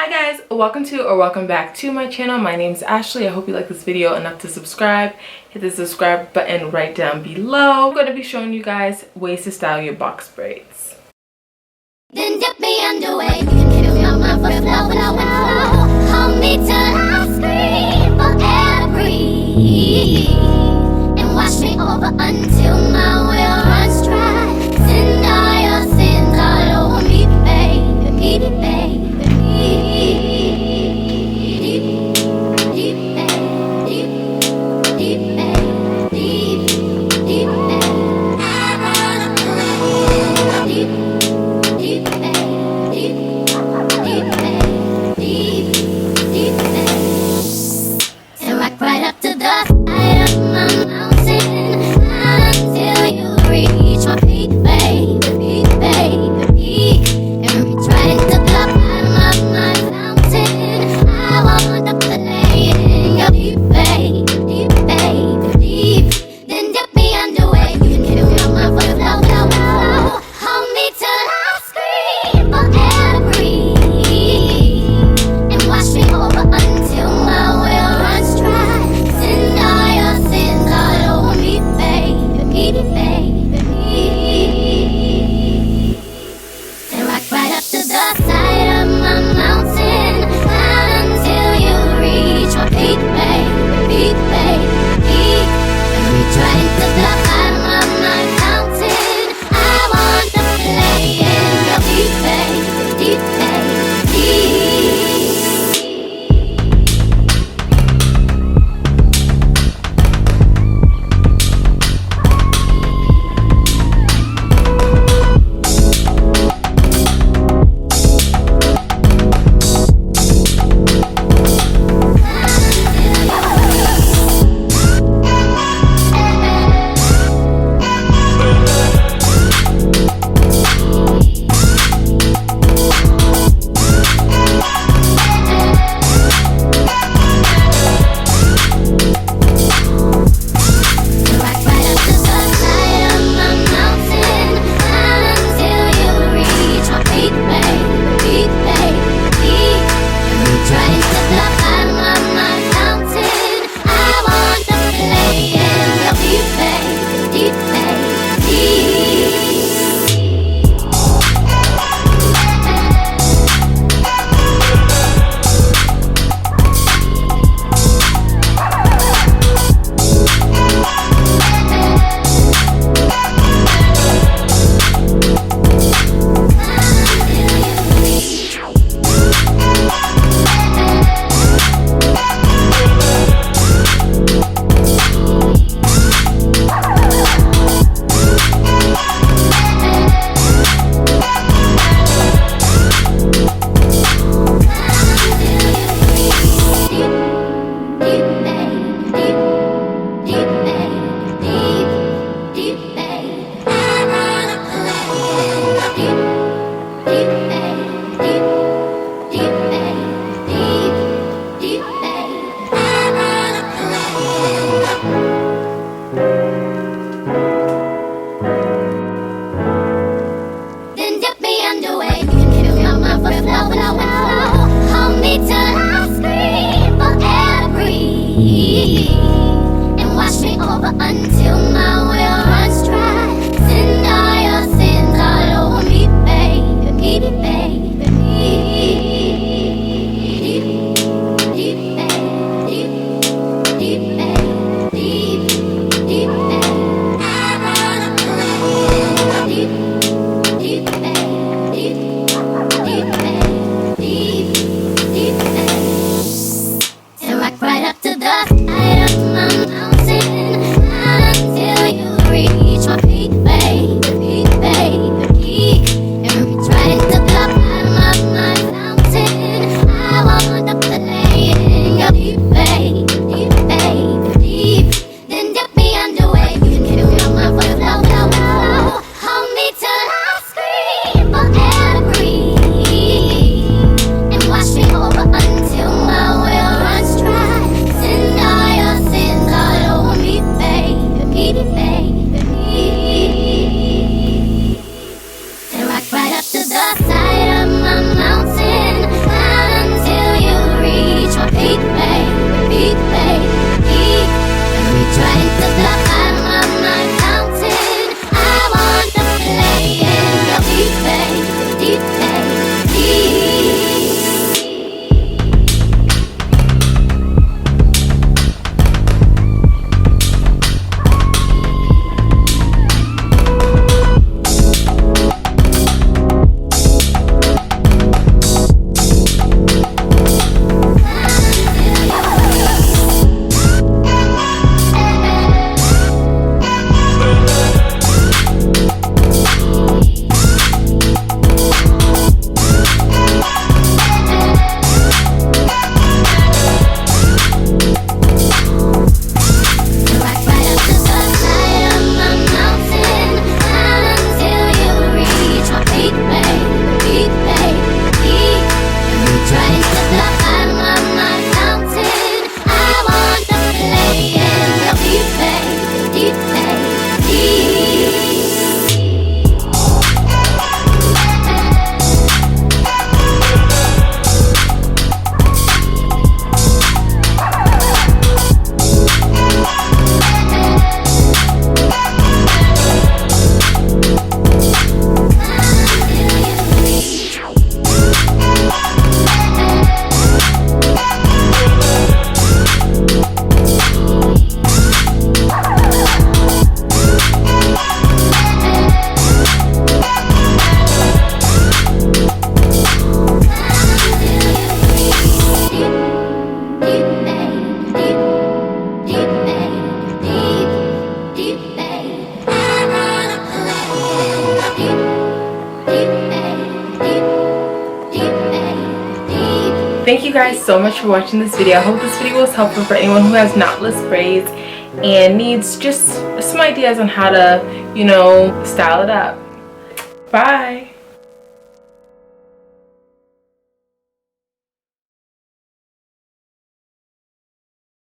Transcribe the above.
Hi guys, welcome back to my channel. My name is Ashley. I hope you like this video enough to subscribe. Hit the subscribe button right down below. I'm going to be showing you guys ways to style your box braids. Then dip me underway. You can fill my mind for flow. Hold me till I scream forever. And wash me over until my will runs dry. Send all your sins all over me, baby, baby. Right up to the side of my mountain until Thank you guys so much for watching this video. I hope this video was helpful for anyone who has knotless braids and needs just some ideas on how to, you know, style it up. Bye.